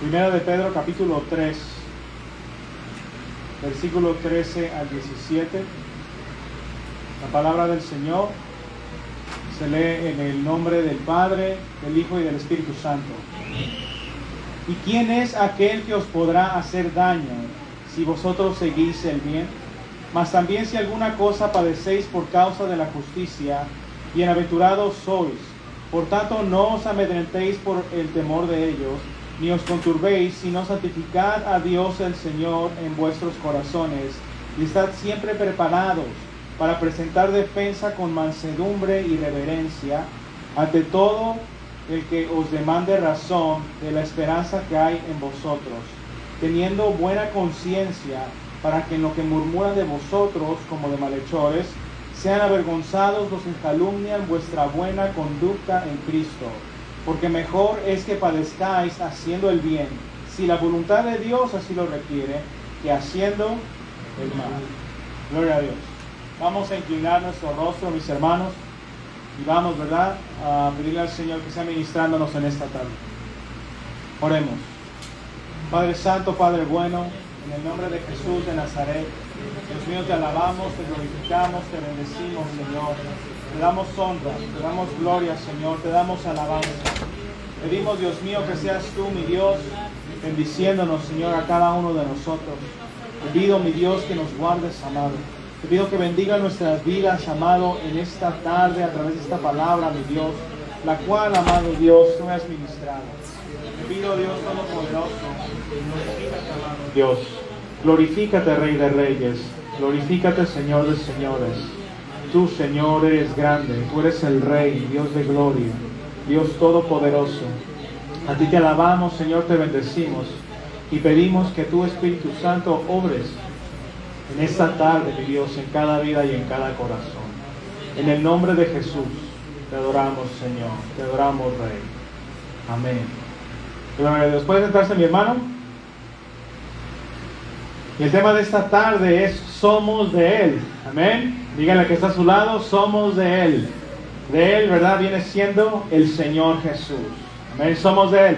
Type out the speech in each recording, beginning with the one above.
Primera de Pedro, capítulo 3, versículo 13 al 17. La palabra del Señor se lee en el nombre del Padre, del Hijo y del Espíritu Santo. ¿Y quién es aquel que os podrá hacer daño si vosotros seguís el bien? Mas también si alguna cosa padecéis por causa de la justicia, bienaventurados sois. Por tanto, no os amedrentéis por el temor de ellos, ni os conturbéis, sino santificad a Dios el Señor en vuestros corazones, y estad siempre preparados para presentar defensa con mansedumbre y reverencia ante todo el que os demande razón de la esperanza que hay en vosotros, teniendo buena conciencia, para que en lo que murmuran de vosotros como de malhechores, sean avergonzados los que calumnian vuestra buena conducta en Cristo. Porque mejor es que padezcáis haciendo el bien, si la voluntad de Dios así lo requiere, que haciendo el mal. Gloria a Dios. Vamos a inclinar nuestro rostro, mis hermanos, y vamos, ¿verdad?, a pedirle al Señor que sea ministrándonos en esta tarde. Oremos. Padre Santo, Padre bueno, en el nombre de Jesús de Nazaret, Dios mío, te alabamos, te glorificamos, te bendecimos, Señor. Te damos honra, te damos gloria, Señor, te damos alabanza. Pedimos, Dios mío, que seas tú, mi Dios, bendiciéndonos, Señor, a cada uno de nosotros. Te pido, mi Dios, que nos guardes, amado. Te pido que bendiga nuestras vidas, amado, en esta tarde, a través de esta palabra, mi Dios, la cual, amado Dios, tú me has ministrado. Te pido, Dios Todopoderoso, glorifícate, amado Dios. Glorifícate, Rey de Reyes. Glorifícate, Señor de Señores. Tú, Señor, eres grande. Tú eres el Rey, Dios de gloria, Dios Todopoderoso. A ti te alabamos, Señor, te bendecimos. Y pedimos que tú, Espíritu Santo, obres en esta tarde, mi Dios, en cada vida y en cada corazón. En el nombre de Jesús, te adoramos, Señor. Te adoramos, Rey. Amén. Gloria a Dios. ¿Puede sentarse, mi hermano? Y el tema de esta tarde es somos de Él. Amén. Díganle que está a su lado, somos de Él. De Él, ¿verdad? Viene siendo el Señor Jesús. Amén. Somos de Él.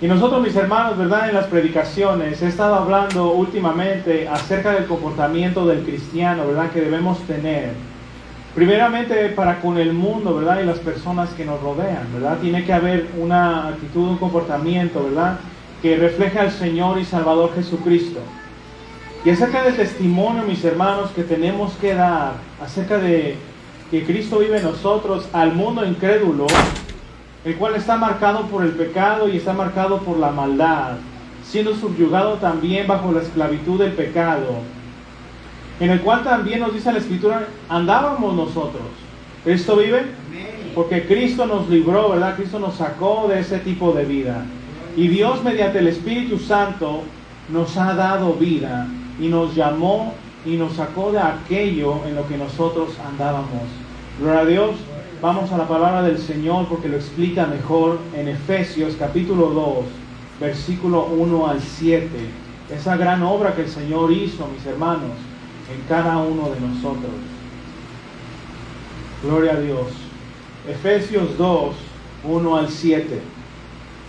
Y nosotros, mis hermanos, ¿verdad?, en las predicaciones he estado hablando últimamente acerca del comportamiento del cristiano, ¿verdad?, que debemos tener. Primeramente para con el mundo, ¿verdad?, y las personas que nos rodean, ¿verdad? Tiene que haber una actitud, un comportamiento, ¿verdad?, que refleje al Señor y Salvador Jesucristo. Y acerca del testimonio, mis hermanos, que tenemos que dar acerca de que Cristo vive en nosotros al mundo incrédulo, el cual está marcado por el pecado y está marcado por la maldad, siendo subyugado también bajo la esclavitud del pecado, en el cual también nos dice la Escritura, andábamos nosotros. ¿Cristo vive? Porque Cristo nos libró, ¿verdad? Cristo nos sacó de ese tipo de vida. Y Dios, mediante el Espíritu Santo, nos ha dado vida y nos llamó y nos sacó de aquello en lo que nosotros andábamos. Gloria a Dios. Vamos a la palabra del Señor porque lo explica mejor en Efesios capítulo 2, versículo 1 al 7. Esa gran obra que el Señor hizo, mis hermanos, en cada uno de nosotros. Gloria a Dios. Efesios 2, 1 al 7.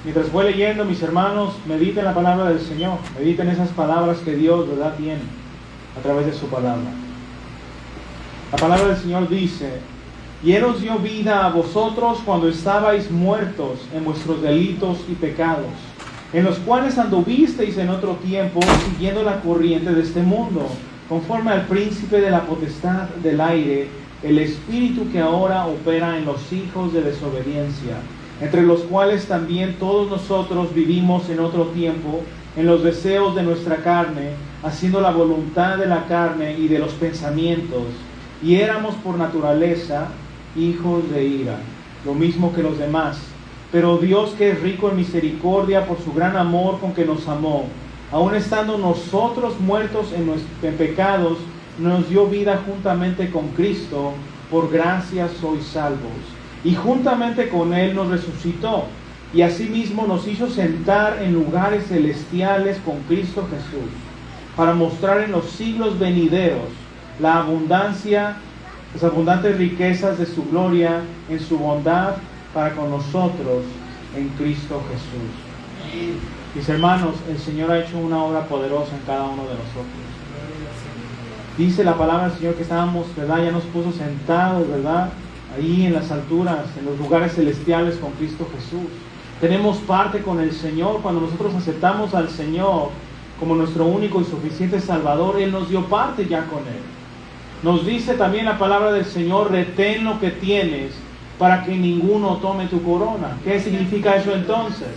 Mientras voy leyendo, mis hermanos, mediten la palabra del Señor. Mediten esas palabras que Dios, ¿verdad?, tiene a través de su palabra. La palabra del Señor dice: y Él os dio vida a vosotros cuando estabais muertos en vuestros delitos y pecados, en los cuales anduvisteis en otro tiempo, siguiendo la corriente de este mundo, conforme al príncipe de la potestad del aire, el espíritu que ahora opera en los hijos de desobediencia, entre los cuales también todos nosotros vivimos en otro tiempo, en los deseos de nuestra carne, haciendo la voluntad de la carne y de los pensamientos, y éramos por naturaleza hijos de ira, lo mismo que los demás. Pero Dios, que es rico en misericordia por su gran amor con que nos amó, aun estando nosotros muertos en pecados, nos dio vida juntamente con Cristo. Por gracia sois salvos. Y juntamente con Él nos resucitó, y asimismo nos hizo sentar en lugares celestiales con Cristo Jesús, para mostrar en los siglos venideros las abundantes riquezas de su gloria en su bondad para con nosotros en Cristo Jesús. Mis hermanos, el Señor ha hecho una obra poderosa en cada uno de nosotros. Dice la palabra del Señor que estábamos, ¿verdad? Ya nos puso sentados, ¿verdad? Ahí en las alturas, en los lugares celestiales con Cristo Jesús. Tenemos parte con el Señor. Cuando nosotros aceptamos al Señor como nuestro único y suficiente Salvador, Él nos dio parte ya con Él. Nos dice también la palabra del Señor: retén lo que tienes para que ninguno tome tu corona. ¿Qué significa eso entonces?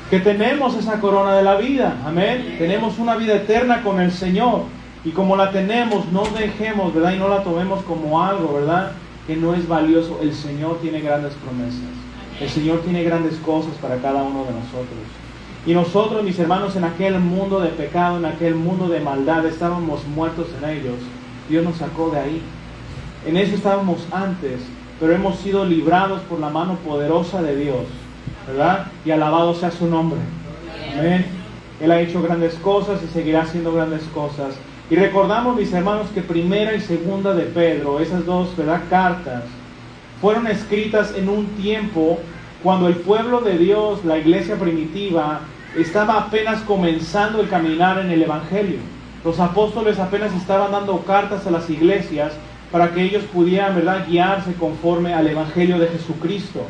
Que tenemos esa corona de la vida. Amén. Tenemos una vida eterna con el Señor. Y como la tenemos, no dejemos, ¿verdad? Y no la tomemos como algo, ¿verdad?, que no es valioso. El Señor tiene grandes promesas. El Señor tiene grandes cosas para cada uno de nosotros. Y nosotros, mis hermanos, en aquel mundo de pecado, en aquel mundo de maldad, estábamos muertos en ellos. Dios nos sacó de ahí. En eso estábamos antes, pero hemos sido librados por la mano poderosa de Dios, ¿verdad? Y alabado sea su nombre. Amén. Él ha hecho grandes cosas y seguirá haciendo grandes cosas. Y recordamos, mis hermanos, que primera y segunda de Pedro, esas dos, ¿verdad?, cartas, fueron escritas en un tiempo cuando el pueblo de Dios, la iglesia primitiva, estaba apenas comenzando el caminar en el Evangelio. Los apóstoles apenas estaban dando cartas a las iglesias para que ellos pudieran, ¿verdad?, guiarse conforme al Evangelio de Jesucristo.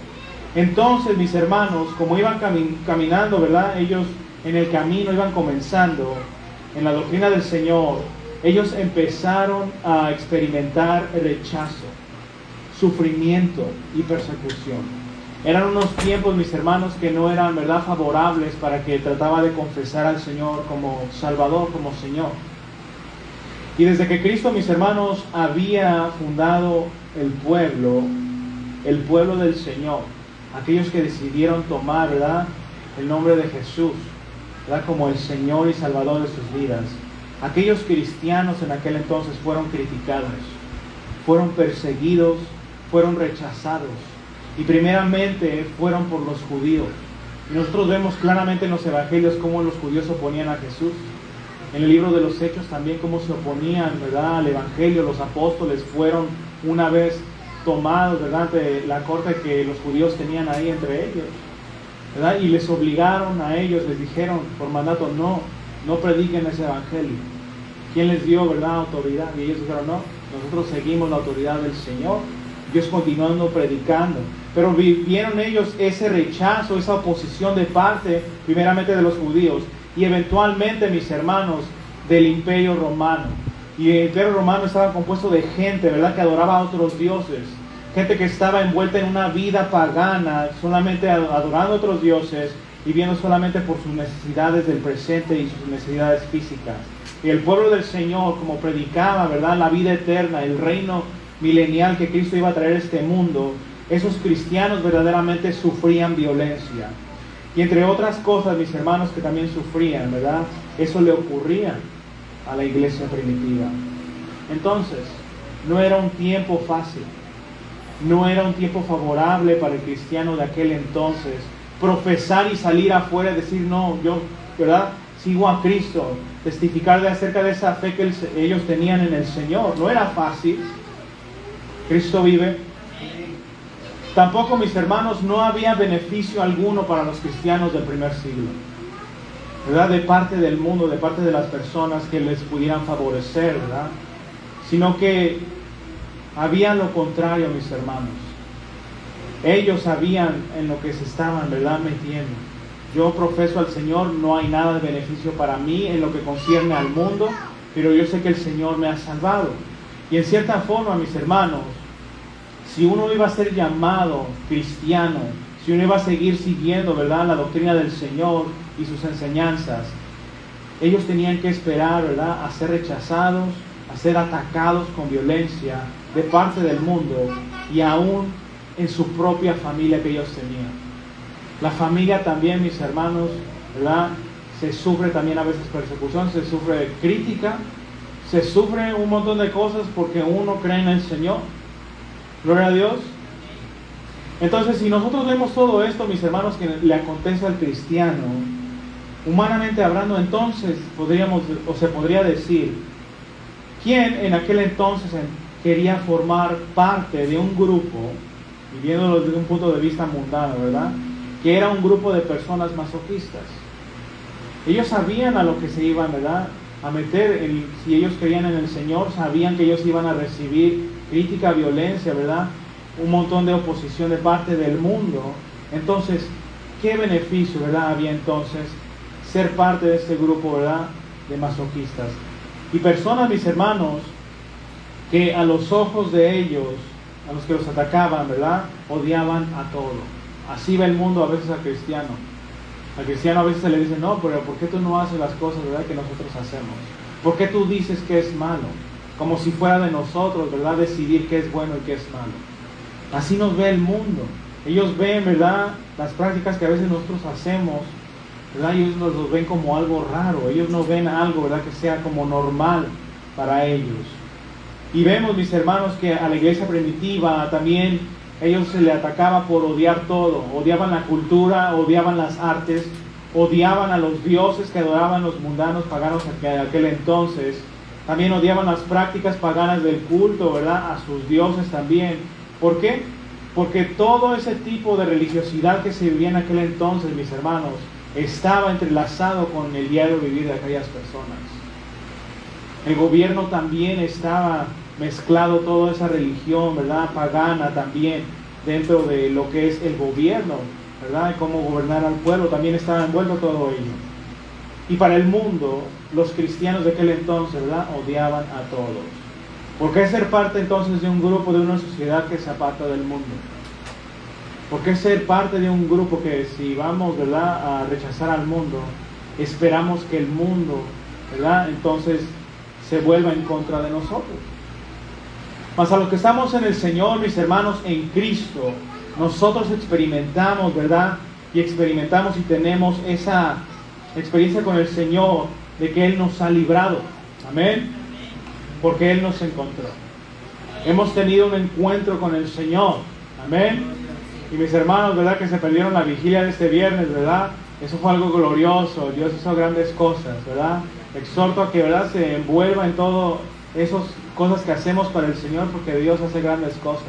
Entonces, mis hermanos, como iban caminando, ¿verdad?, ellos en el camino iban comenzando en la doctrina del Señor, ellos empezaron a experimentar rechazo, sufrimiento y persecución. Eran unos tiempos, mis hermanos, que no eran, ¿verdad?, favorables para que trataba de confesar al Señor como Salvador, como Señor. Y desde que Cristo, mis hermanos, había fundado el pueblo del Señor, aquellos que decidieron tomar, ¿verdad?, el nombre de Jesús, ¿verdad?, como el Señor y Salvador de sus vidas, aquellos cristianos en aquel entonces fueron criticados, fueron perseguidos, fueron rechazados, y primeramente fueron por los judíos. Y nosotros vemos claramente en los evangelios cómo los judíos se oponían a Jesús. En el libro de los Hechos también cómo se oponían, ¿verdad?, al evangelio. Los apóstoles fueron una vez tomados, ¿verdad?, de la corte que los judíos tenían ahí entre ellos, ¿verdad?, y les obligaron a ellos, les dijeron por mandato: no prediquen ese evangelio. ¿Quién les dio, verdad, autoridad? Y ellos dijeron: no, nosotros seguimos la autoridad del Señor. Ellos continuando predicando, pero vieron ellos ese rechazo, esa oposición de parte primeramente de los judíos y eventualmente, mis hermanos, del Imperio Romano. Y el Imperio Romano estaba compuesto de gente, ¿verdad?, que adoraba a otros dioses, gente que estaba envuelta en una vida pagana, solamente adorando a otros dioses y viendo solamente por sus necesidades del presente y sus necesidades físicas. Y el pueblo del Señor, como predicaba, ¿verdad?, la vida eterna, el reino milenial que Cristo iba a traer a este mundo, esos cristianos verdaderamente sufrían violencia. Y entre otras cosas, mis hermanos, que también sufrían, ¿verdad?, eso le ocurría a la iglesia primitiva. Entonces, no era un tiempo fácil, no era un tiempo favorable para el cristiano de aquel entonces profesar y salir afuera y decir: no, yo, ¿verdad?, sigo a Cristo, testificar acerca de esa fe que ellos tenían en el Señor. No era fácil. Cristo vive. Tampoco, mis hermanos, no había beneficio alguno para los cristianos del primer siglo, ¿verdad?, de parte del mundo, de parte de las personas que les pudieran favorecer, ¿verdad?, sino que había lo contrario, mis hermanos. Ellos sabían en lo que se estaban, ¿verdad?, metiendo. Yo profeso al Señor, no hay nada de beneficio para mí en lo que concierne al mundo, pero yo sé que el Señor me ha salvado. Y en cierta forma, mis hermanos, si uno iba a ser llamado cristiano, si uno iba a seguir siguiendo, ¿verdad?, la doctrina del Señor y sus enseñanzas, ellos tenían que esperar, ¿verdad?, a ser rechazados, a ser atacados con violencia de parte del mundo y aún en su propia familia que ellos tenían. La familia también, mis hermanos, ¿verdad?, se sufre también a veces persecución, se sufre crítica, se sufre un montón de cosas porque uno cree en el Señor. Gloria a Dios. Entonces, si nosotros vemos todo esto, mis hermanos, que le acontece al cristiano, humanamente hablando, entonces se podría decir: ¿quién en aquel entonces quería formar parte de un grupo, y viéndolo desde un punto de vista mundano, ¿verdad?, que era un grupo de personas masoquistas. Ellos sabían a lo que se iban, ¿verdad?, a meter. Si ellos creían en el Señor, sabían que ellos iban a recibir crítica, violencia, ¿verdad?, un montón de oposición de parte del mundo. Entonces, ¿qué beneficio, verdad, había entonces ser parte de este grupo, verdad, de masoquistas? Y personas, mis hermanos, que a los ojos de ellos, a los que los atacaban, verdad, odiaban a todo. Así ve el mundo a veces al cristiano. Al cristiano a veces se le dice, no, pero ¿por qué tú no haces las cosas, verdad, que nosotros hacemos? ¿Por qué tú dices que es malo? Como si fuera de nosotros, verdad, decidir qué es bueno y qué es malo. Así nos ve el mundo. Ellos ven, verdad, las prácticas que a veces nosotros hacemos, verdad, ellos nos los ven como algo raro. Ellos no ven algo, verdad, que sea como normal para ellos. Y vemos, mis hermanos, que a la iglesia primitiva también ellos se le atacaba por odiar todo. Odiaban la cultura, odiaban las artes, odiaban a los dioses que adoraban los mundanos paganos de aquel entonces. También odiaban las prácticas paganas del culto, ¿verdad?, a sus dioses también. ¿Por qué? Porque todo ese tipo de religiosidad que se vivía en aquel entonces, mis hermanos, estaba entrelazado con el diario vivir de aquellas personas. El gobierno también estaba mezclado, toda esa religión, ¿verdad?, pagana también, dentro de lo que es el gobierno, ¿verdad?, y cómo gobernar al pueblo, también estaba envuelto todo ello. Y para el mundo, los cristianos de aquel entonces, ¿verdad?, odiaban a todos. ¿Por qué ser parte entonces de un grupo, de una sociedad que se aparta del mundo? ¿Por qué ser parte de un grupo que, si vamos, ¿verdad?, a rechazar al mundo, esperamos que el mundo, ¿verdad?, entonces se vuelva en contra de nosotros? Mas a los que estamos en el Señor, mis hermanos, en Cristo, nosotros experimentamos, ¿verdad?, y tenemos esa experiencia con el Señor de que Él nos ha librado. Amén. Porque Él nos encontró. Hemos tenido un encuentro con el Señor. Amén. Y mis hermanos, ¿verdad?, que se perdieron la vigilia de este viernes, ¿verdad? Eso fue algo glorioso. Dios hizo grandes cosas, ¿verdad? Exhorto a que, ¿verdad?, se envuelva en todo esas cosas que hacemos para el Señor, porque Dios hace grandes cosas.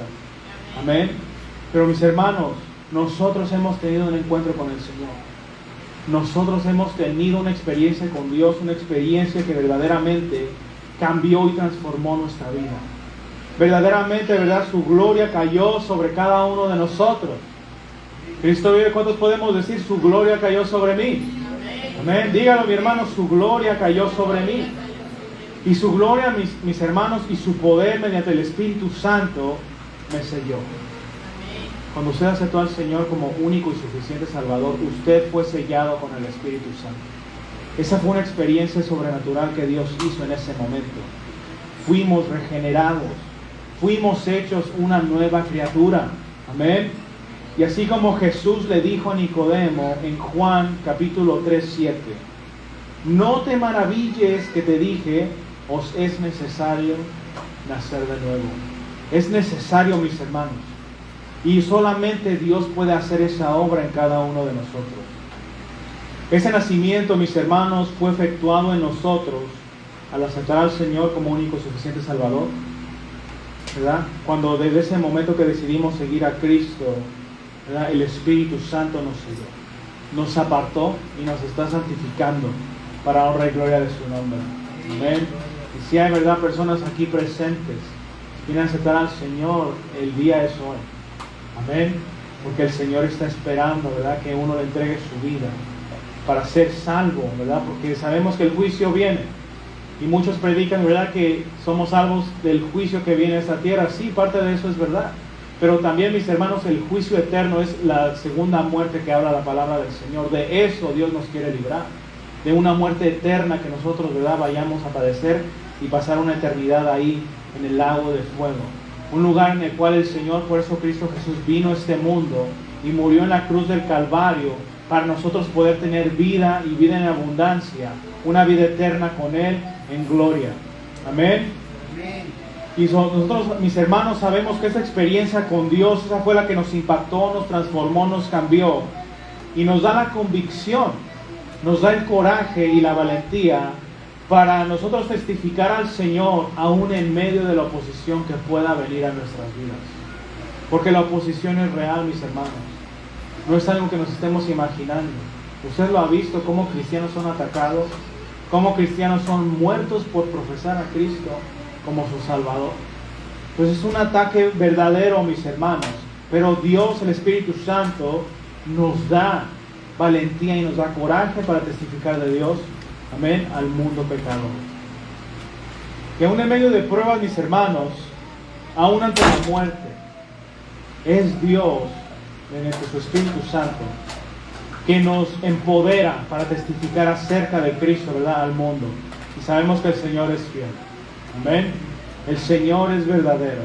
Amén. Pero mis hermanos, nosotros hemos tenido un encuentro con el Señor. Nosotros hemos tenido una experiencia con Dios, una experiencia que verdaderamente cambió y transformó nuestra vida. Verdaderamente, ¿verdad?, su gloria cayó sobre cada uno de nosotros. Cristo vive. ¿Cuántos podemos decir su gloria cayó sobre mí? Amén. Dígalo, mi hermano, su gloria cayó sobre mí. Y su gloria, mis hermanos, y su poder mediante el Espíritu Santo me selló. Cuando usted aceptó al Señor como único y suficiente Salvador, usted fue sellado con el Espíritu Santo. Esa fue una experiencia sobrenatural que Dios hizo en ese momento. Fuimos regenerados, fuimos hechos una nueva criatura. Amén. Y así como Jesús le dijo a Nicodemo en Juan capítulo 3:7, no te maravilles que te dije, os es necesario nacer de nuevo. Es necesario, mis hermanos. Y solamente Dios puede hacer esa obra en cada uno de nosotros. Ese nacimiento, mis hermanos, fue efectuado en nosotros al aceptar al Señor como único y suficiente Salvador, ¿verdad? Cuando desde ese momento que decidimos seguir a Cristo, ¿verdad?, el Espíritu Santo nos selló, nos apartó y nos está santificando para honra y gloria de su nombre. Amén. Y si hay, ¿verdad?, personas aquí presentes que quieren aceptar al Señor, el día es hoy. Amén. Porque el Señor está esperando, ¿verdad?, que uno le entregue su vida para ser salvo, ¿verdad? Porque sabemos que el juicio viene. Y muchos predican, ¿verdad?, que somos salvos del juicio que viene a esta tierra. Sí, parte de eso es verdad. Pero también, mis hermanos, el juicio eterno es la segunda muerte que habla la palabra del Señor. De eso Dios nos quiere librar. De una muerte eterna que nosotros, ¿verdad?, vayamos a padecer y pasar una eternidad ahí en el lago de fuego. Un lugar en el cual el Señor, por eso Cristo Jesús, vino a este mundo y murió en la cruz del Calvario para nosotros poder tener vida y vida en abundancia. Una vida eterna con Él en gloria. Amén. Y nosotros, mis hermanos, sabemos que esa experiencia con Dios, esa fue la que nos impactó, nos transformó, nos cambió. Y nos da la convicción, nos da el coraje y la valentía para nosotros testificar al Señor aún en medio de la oposición que pueda venir a nuestras vidas. Porque la oposición es real, mis hermanos. No es algo que nos estemos imaginando. Usted lo ha visto, cómo cristianos son atacados, cómo cristianos son muertos por profesar a Cristo como su Salvador. Pues es un ataque verdadero, mis hermanos. Pero Dios, el Espíritu Santo, nos da valentía y nos da coraje para testificar de Dios, amén, al mundo pecador. Que aún en medio de pruebas, mis hermanos, aún ante la muerte, es Dios, mediante su Espíritu Santo, que nos empodera para testificar acerca de Cristo, ¿verdad?, al mundo. Y sabemos que el Señor es fiel. Amén. El Señor es verdadero.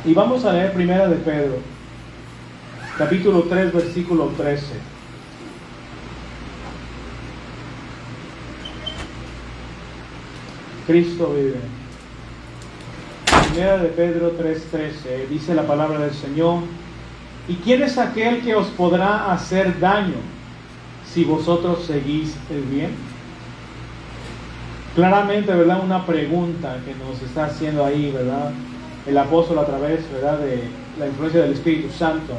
Y vamos a leer Primera de Pedro, capítulo 3, versículo 13. Cristo vive. Primera de Pedro 3:13 dice la palabra del Señor: ¿y quién es aquel que os podrá hacer daño si vosotros seguís el bien? Claramente, ¿verdad?, una pregunta que nos está haciendo ahí, ¿verdad?, el apóstol a través, ¿verdad?, de la influencia del Espíritu Santo.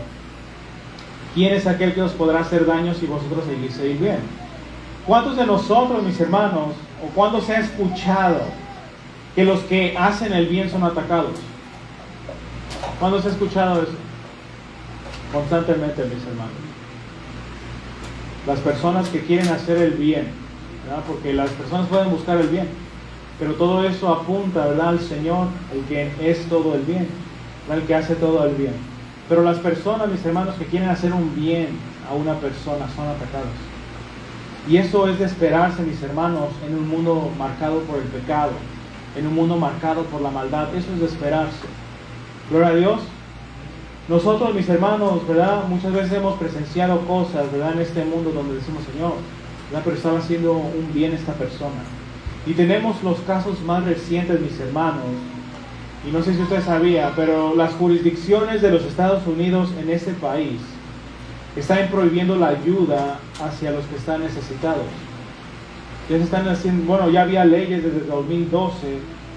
¿Quién es aquel que os podrá hacer daño si vosotros seguís el bien? ¿Cuántos de nosotros, mis hermanos, o cuándo se ha escuchado que los que hacen el bien son atacados? ¿Cuándo se ha escuchado eso? Constantemente, mis hermanos. Las personas que quieren hacer el bien, ¿verdad?, porque las personas pueden buscar el bien, pero todo eso apunta, ¿verdad?, al Señor, el que es todo el bien, ¿verdad?, el que hace todo el bien. Pero las personas, mis hermanos, que quieren hacer un bien a una persona son atacados. Y eso es de esperarse, mis hermanos, en un mundo marcado por el pecado, en un mundo marcado por la maldad. Eso es de esperarse. Gloria a Dios. Nosotros, mis hermanos, ¿verdad?, muchas veces hemos presenciado cosas, ¿verdad?, en este mundo donde decimos: Señor, ¿verdad?, pero estaba haciendo un bien esta persona. Y tenemos los casos más recientes, mis hermanos, y no sé si usted sabía, pero las jurisdicciones de los Estados Unidos en este país están prohibiendo la ayuda hacia los que están necesitados. Ya se están haciendo, bueno, ya había leyes desde 2012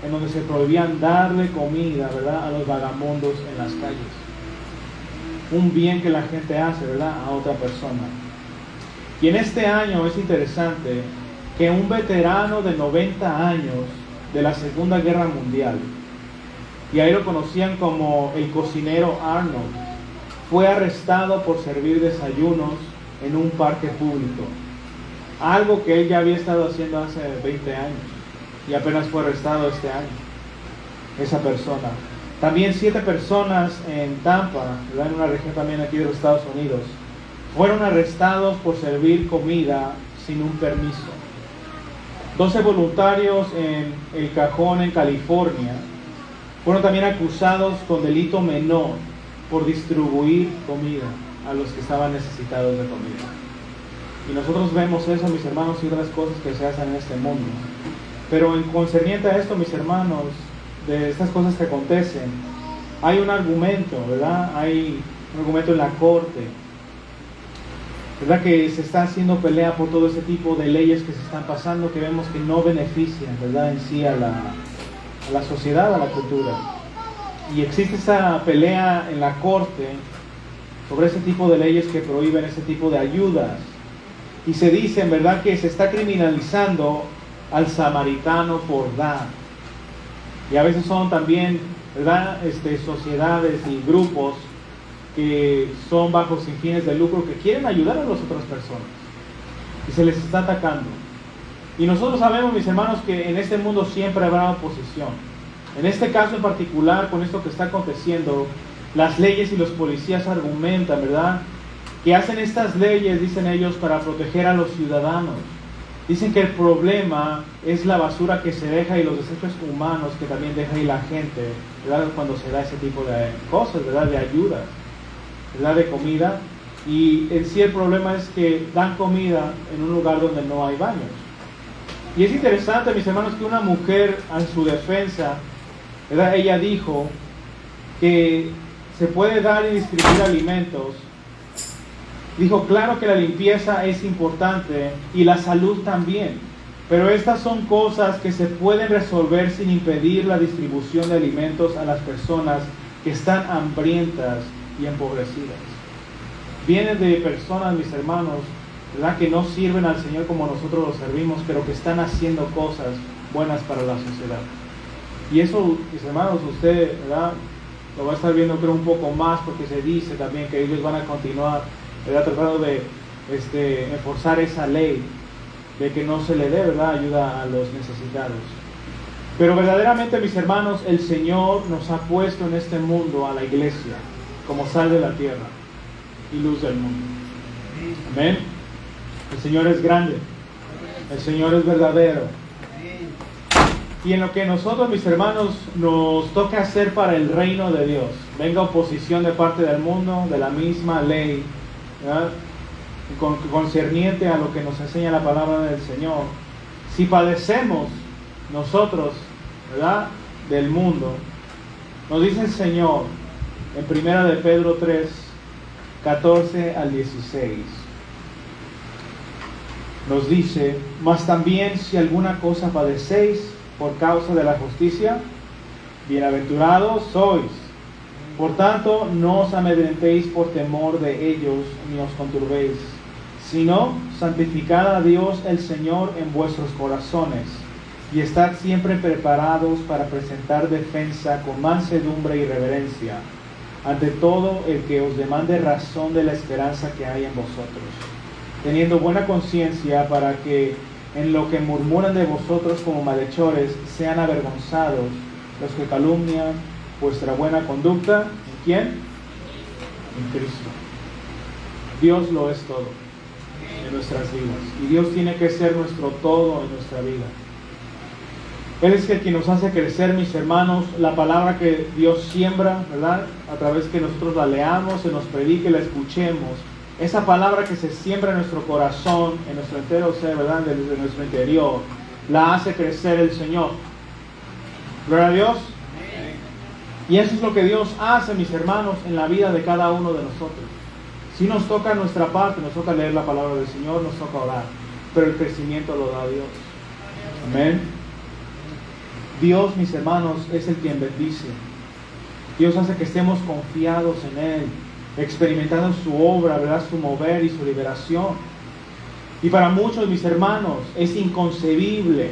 en donde se prohibían darle comida, ¿verdad?, a los vagabundos en las calles. Un bien que la gente hace, ¿verdad?, a otra persona. Y en este año es interesante que un veterano de 90 años de la Segunda Guerra Mundial, y ahí lo conocían como el cocinero Arnold, fue arrestado por servir desayunos en un parque público. Algo que él ya había estado haciendo hace 20 años y apenas fue arrestado este año, esa persona. También 7 personas en Tampa, ¿verdad?, en una región también aquí de los Estados Unidos, fueron arrestados por servir comida sin un permiso. 12 voluntarios en El Cajón, en California, fueron también acusados con delito menor por distribuir comida a los que estaban necesitados de comida. Y nosotros vemos eso, mis hermanos, y otras cosas que se hacen en este mundo. Pero en concerniente a esto, mis hermanos, de estas cosas que acontecen, hay un argumento, ¿verdad? Hay un argumento en la corte, ¿verdad?, que se está haciendo pelea por todo ese tipo de leyes que se están pasando, que vemos que no benefician, ¿verdad?, en sí a la sociedad, a la cultura. Y existe esa pelea en la corte sobre ese tipo de leyes que prohíben ese tipo de ayudas. Y se dice, en verdad, que se está criminalizando al samaritano por dar. Y a veces son también, ¿verdad?, sociedades y grupos que son bajo sin fines de lucro, que quieren ayudar a las otras personas. Y se les está atacando. Y nosotros sabemos, mis hermanos, que en este mundo siempre habrá oposición. En este caso en particular, con esto que está aconteciendo, las leyes y los policías argumentan, ¿verdad?, que hacen estas leyes, dicen ellos, para proteger a los ciudadanos. Dicen que el problema es la basura que se deja y los desechos humanos que también deja ahí la gente, ¿verdad?, cuando se da ese tipo de cosas, ¿verdad?, de ayudas, ¿verdad?, de comida. Y en sí el problema es que dan comida en un lugar donde no hay baños. Y es interesante, mis hermanos, que una mujer, en su defensa, ¿verdad?, ella dijo que se puede dar y distribuir alimentos. Dijo: claro que la limpieza es importante y la salud también, pero estas son cosas que se pueden resolver sin impedir la distribución de alimentos a las personas que están hambrientas y empobrecidas. Vienen de personas, mis hermanos, ¿verdad?, que no sirven al Señor como nosotros lo servimos, pero que están haciendo cosas buenas para la sociedad. Y eso, mis hermanos, usted, ¿verdad?, lo va a estar viendo, creo, un poco más, porque se dice también que ellos van a continuar, ¿verdad?, tratando de enforzar esa ley de que no se le dé, ¿verdad?, ayuda a los necesitados. Pero verdaderamente, mis hermanos, el Señor nos ha puesto en este mundo a la iglesia como sal de la tierra y luz del mundo. Amén. El Señor es grande, el Señor es verdadero. Y en lo que nosotros, mis hermanos, nos toca hacer para el reino de Dios, venga oposición de parte del mundo, de la misma ley, ¿verdad?, concerniente a lo que nos enseña la palabra del Señor. Si padecemos nosotros, ¿verdad?, del mundo, nos dice el Señor en 1 de Pedro 3, 14 al 16. Nos dice: mas también si alguna cosa padecéis por causa de la justicia, bienaventurados sois. Por tanto, no os amedrentéis por temor de ellos, ni os conturbéis, sino santificad a Dios el Señor en vuestros corazones, y estad siempre preparados para presentar defensa con mansedumbre y reverencia ante todo el que os demande razón de la esperanza que hay en vosotros, teniendo buena conciencia, para que en lo que murmuran de vosotros como malhechores sean avergonzados los que calumnian vuestra buena conducta. ¿En quién? En Cristo. Dios lo es todo en nuestras vidas, y Dios tiene que ser nuestro todo en nuestra vida. Él es el que nos hace crecer, mis hermanos. La palabra que Dios siembra, ¿verdad?, a través que nosotros la leamos, se nos predique, la escuchemos. Esa palabra que se siembra en nuestro corazón, en nuestro entero ser, ¿verdad?, desde nuestro interior, la hace crecer el Señor. Gloria a Dios. Y eso es lo que Dios hace, mis hermanos, en la vida de cada uno de nosotros. Si nos toca nuestra parte, nos toca leer la palabra del Señor, nos toca orar, pero el crecimiento lo da Dios. Amén. Dios, mis hermanos, es el quien bendice. Dios hace que estemos confiados en Él, experimentando su obra, ¿verdad?, su mover y su liberación. Y para muchos, mis hermanos, es inconcebible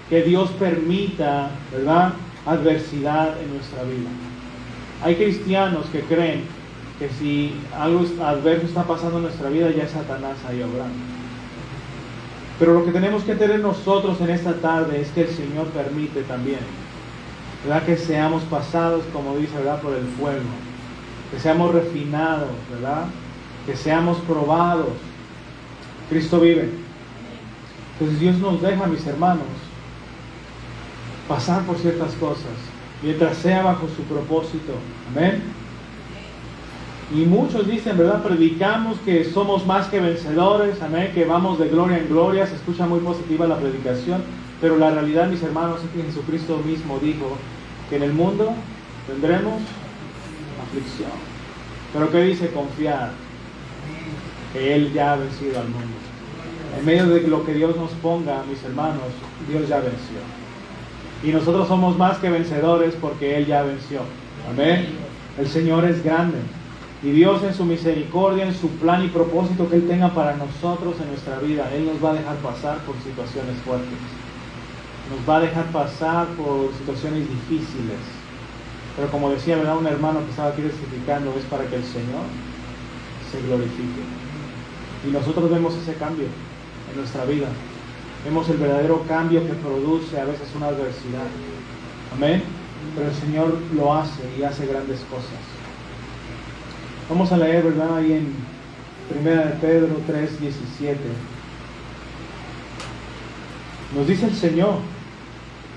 que Dios permita, ¿verdad?, adversidad en nuestra vida. Hay cristianos que creen que si algo adverso está pasando en nuestra vida, ya es Satanás ahí obrando. Pero lo que tenemos que tener nosotros en esta tarde es que el Señor permite también, ¿verdad?, que seamos pasados, como dice, ¿verdad?, por el fuego, que seamos refinados, ¿verdad?, que seamos probados. Cristo vive. Entonces Dios nos deja, mis hermanos, pasar por ciertas cosas, mientras sea bajo su propósito. Amén. Y muchos dicen, ¿verdad?, predicamos que somos más que vencedores, amén, que vamos de gloria en gloria. Se escucha muy positiva la predicación, pero la realidad, mis hermanos, es que Jesucristo mismo dijo que en el mundo tendremos aflicción. Pero ¿qué dice? Confiar que Él ya ha vencido al mundo. En medio de lo que Dios nos ponga, mis hermanos, Dios ya venció. Y nosotros somos más que vencedores porque Él ya venció. Amén. El Señor es grande. Y Dios, en su misericordia, en su plan y propósito que Él tenga para nosotros en nuestra vida, Él nos va a dejar pasar por situaciones fuertes. Nos va a dejar pasar por situaciones difíciles. Pero como decía, ¿verdad?, un hermano que estaba aquí testificando, es para que el Señor se glorifique. Y nosotros vemos ese cambio en nuestra vida. Vemos el verdadero cambio que produce a veces una adversidad. Amén. Pero el Señor lo hace y hace grandes cosas. Vamos a leer, ¿verdad?, ahí en 1 de Pedro 3, 17. Nos dice el Señor: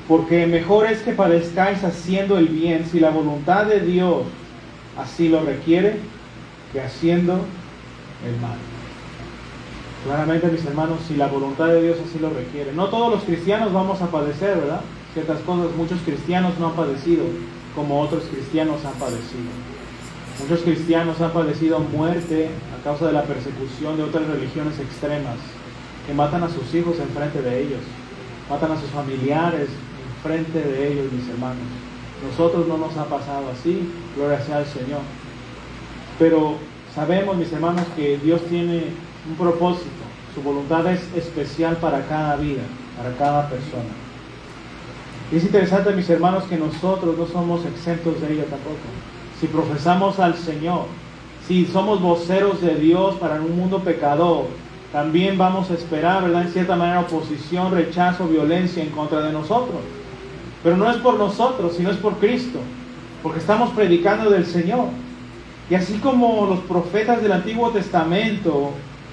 porque mejor es que padezcáis haciendo el bien, si la voluntad de Dios así lo requiere, que haciendo el mal. Claramente, mis hermanos, si la voluntad de Dios así lo requiere. No todos los cristianos vamos a padecer, ¿verdad?, ciertas cosas. Muchos cristianos no han padecido como otros cristianos han padecido. Muchos cristianos han padecido muerte a causa de la persecución de otras religiones extremas, que matan a sus hijos enfrente de ellos, matan a sus familiares enfrente de ellos, mis hermanos. Nosotros no nos ha pasado así, gloria sea al Señor. Pero sabemos, mis hermanos, que Dios tiene un propósito. Su voluntad es especial para cada vida, para cada persona. Y es interesante, mis hermanos, que nosotros no somos exentos de ella tampoco. Si profesamos al Señor, si somos voceros de Dios para un mundo pecador, también vamos a esperar, ¿verdad?, en cierta manera, oposición, rechazo, violencia en contra de nosotros. Pero no es por nosotros, sino es por Cristo, porque estamos predicando del Señor. Y así como los profetas del Antiguo Testamento,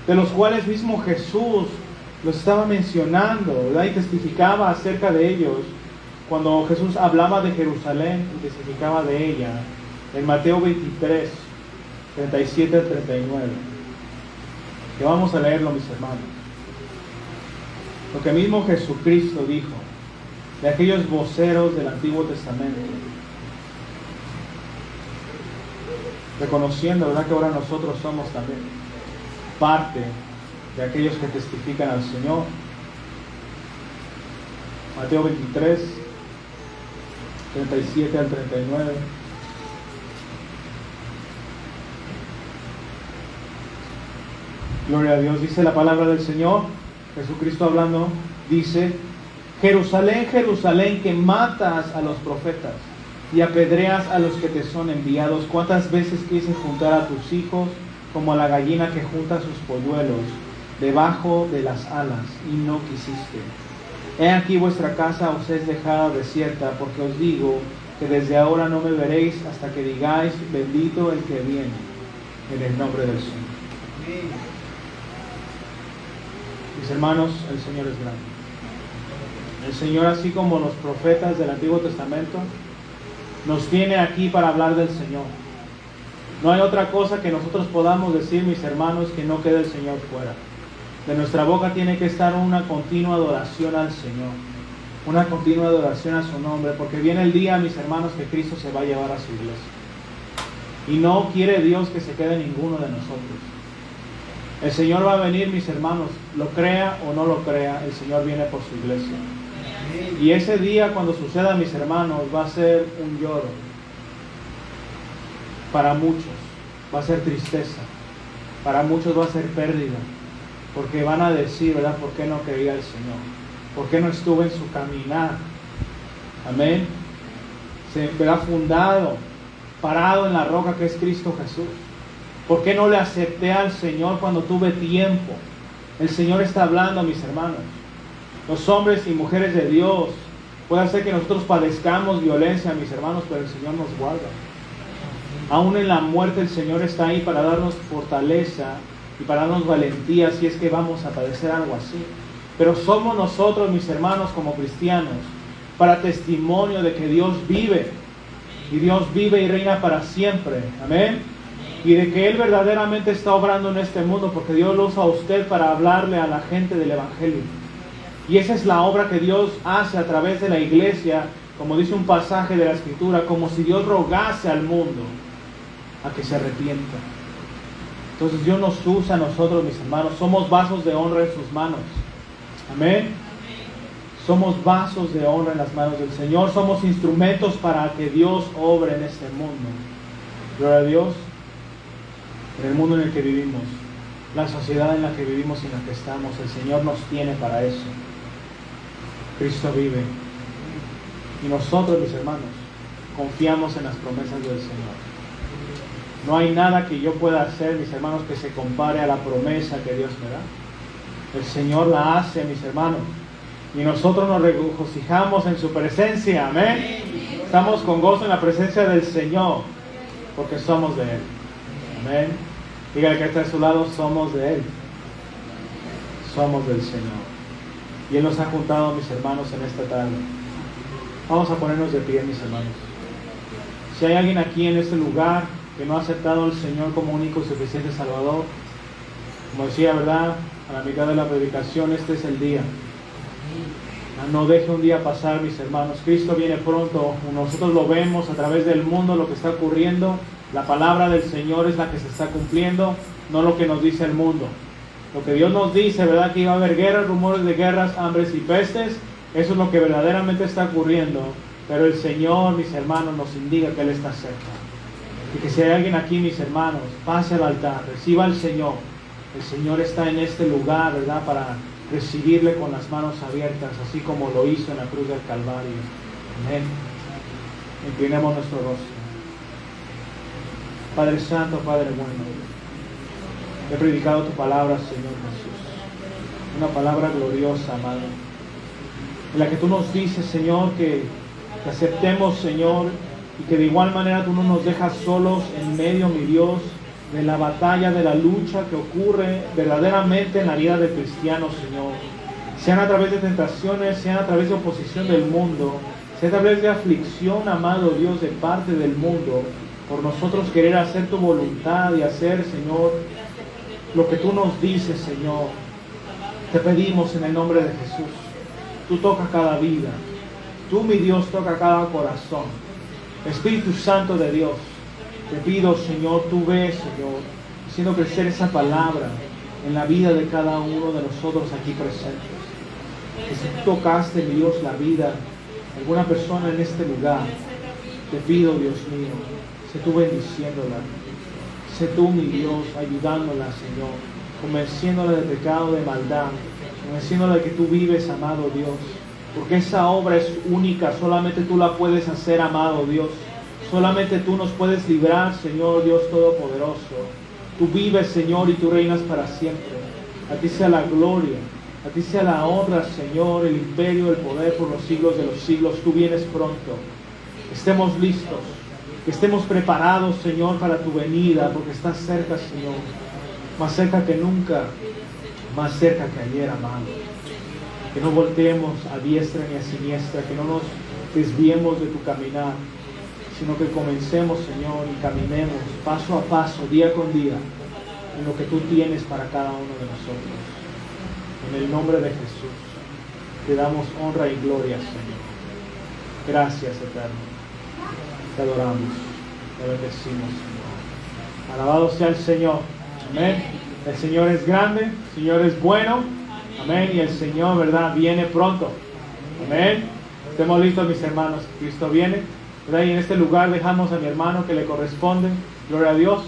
de los cuales mismo Jesús los estaba mencionando, ¿verdad?, y testificaba acerca de ellos, cuando Jesús hablaba de Jerusalén y testificaba de ella, en Mateo 23, 37 al 39. Que vamos a leerlo, mis hermanos. Lo que mismo Jesucristo dijo de aquellos voceros del Antiguo Testamento, reconociendo, ¿verdad?, que ahora nosotros somos también parte de aquellos que testifican al Señor. Mateo 23, 37 al 39. Gloria a Dios. Dice la palabra del Señor, Jesucristo hablando, dice: Jerusalén, Jerusalén, que matas a los profetas y apedreas a los que te son enviados. ¿Cuántas veces quise juntar a tus hijos como a la gallina que junta sus polluelos debajo de las alas, y no quisiste? He aquí vuestra casa os es dejada desierta, porque os digo que desde ahora no me veréis hasta que digáis: bendito el que viene en el nombre del Señor. Mis hermanos, el Señor es grande. El Señor, así como los profetas del Antiguo Testamento, nos tiene aquí para hablar del Señor. No hay otra cosa que nosotros podamos decir, mis hermanos, que no quede el Señor fuera. De nuestra boca tiene que estar una continua adoración al Señor, una continua adoración a su nombre, porque viene el día, mis hermanos, que Cristo se va a llevar a su iglesia. Y no quiere Dios que se quede ninguno de nosotros. El Señor va a venir, mis hermanos, lo crea o no lo crea, el Señor viene por su iglesia. Y ese día, cuando suceda, mis hermanos, va a ser un lloro. Para muchos va a ser tristeza, para muchos va a ser pérdida, porque van a decir, ¿verdad?, ¿por qué no creía el Señor? ¿Por qué no estuve en su caminar? Amén. Se verá fundado, parado en la roca que es Cristo Jesús. ¿Por qué no le acepté al Señor cuando tuve tiempo? El Señor está hablando, mis hermanos. Los hombres y mujeres de Dios, puede ser que nosotros padezcamos violencia, mis hermanos, pero el Señor nos guarda. Aún en la muerte el Señor está ahí para darnos fortaleza y para darnos valentía si es que vamos a padecer algo así. Pero somos nosotros, mis hermanos, como cristianos, para testimonio de que Dios vive. Y Dios vive y reina para siempre. Amén. Y de que Él verdaderamente está obrando en este mundo, porque Dios lo usa a usted para hablarle a la gente del Evangelio. Y esa es la obra que Dios hace a través de la iglesia, como dice un pasaje de la Escritura, como si Dios rogase al mundo a que se arrepienta. Entonces Dios nos usa a nosotros, mis hermanos, somos vasos de honra en sus manos. Amén. Somos vasos de honra en las manos del Señor, somos instrumentos para que Dios obre en este mundo. Gloria a Dios. En el mundo en el que vivimos, la sociedad en la que vivimos y en la que estamos, el Señor nos tiene para eso. Cristo vive. Y nosotros, mis hermanos, confiamos en las promesas del Señor. No hay nada que yo pueda hacer, mis hermanos, que se compare a la promesa que Dios me da. El Señor la hace, mis hermanos. Y nosotros nos regocijamos en su presencia. Amén. Estamos con gozo en la presencia del Señor, porque somos de Él. Amén. Dígale que está a su lado: somos de Él. Somos del Señor. Y Él nos ha juntado, mis hermanos, en esta tarde. Vamos a ponernos de pie, mis hermanos. Si hay alguien aquí en este lugar que no ha aceptado al Señor como único y suficiente Salvador, como decía, ¿verdad?, a la mitad de la predicación, este es el día. No deje un día pasar, mis hermanos. Cristo viene pronto. Nosotros lo vemos a través del mundo, lo que está ocurriendo. La palabra del Señor es la que se está cumpliendo, no lo que nos dice el mundo. Lo que Dios nos dice, ¿verdad?, que iba a haber guerras, rumores de guerras, hambres y pestes. Eso es lo que verdaderamente está ocurriendo. Pero el Señor, mis hermanos, nos indica que Él está cerca. Y que si hay alguien aquí, mis hermanos, pase al altar, reciba al Señor. El Señor está en este lugar, ¿verdad?, para recibirle con las manos abiertas, así como lo hizo en la cruz del Calvario. Amén. Inclinemos nuestro rostro. Padre Santo, Padre bueno, he predicado tu palabra, Señor Jesús. Una palabra gloriosa, amado, en la que tú nos dices, Señor, que aceptemos, Señor, y que de igual manera tú no nos dejas solos en medio, mi Dios, de la batalla, de la lucha que ocurre verdaderamente en la vida del cristiano, Señor. Sean a través de tentaciones, sean a través de oposición del mundo, sean a través de aflicción, amado Dios, de parte del mundo, por nosotros querer hacer tu voluntad y hacer, Señor, lo que tú nos dices, Señor. Te pedimos en el nombre de Jesús, tú toca cada vida, tú, mi Dios, toca cada corazón. Espíritu Santo de Dios, te pido, Señor, tú ves, Señor, haciendo crecer esa palabra en la vida de cada uno de nosotros aquí presentes. Que si tú tocaste, mi Dios, la vida de alguna persona en este lugar, te pido, Dios mío, sé tú bendiciéndola, sé tú, mi Dios, ayudándola, Señor, convenciéndola de pecado, de maldad, convenciéndola de que tú vives, amado Dios. Porque esa obra es única, solamente tú la puedes hacer, amado Dios. Solamente tú nos puedes librar, Señor Dios Todopoderoso. Tú vives, Señor, y tú reinas para siempre. A ti sea la gloria, a ti sea la honra, Señor, el imperio, el poder por los siglos de los siglos. Tú vienes pronto. Estemos listos, que estemos preparados, Señor, para tu venida, porque estás cerca, Señor. Más cerca que nunca, más cerca que ayer, amado. Que no volteemos a diestra ni a siniestra, que no nos desviemos de tu caminar, sino que comencemos, Señor, y caminemos paso a paso, día con día, en lo que tú tienes para cada uno de nosotros. En el nombre de Jesús, te damos honra y gloria, Señor. Gracias, Eterno. Te adoramos, te bendecimos, Señor. Alabado sea el Señor. Amén. El Señor es grande, el Señor es bueno. Amén. Y el Señor, ¿verdad?, viene pronto. Amén. Estemos listos, mis hermanos. Cristo viene. ¿Verdad? Y en este lugar dejamos a mi hermano que le corresponde. Gloria a Dios.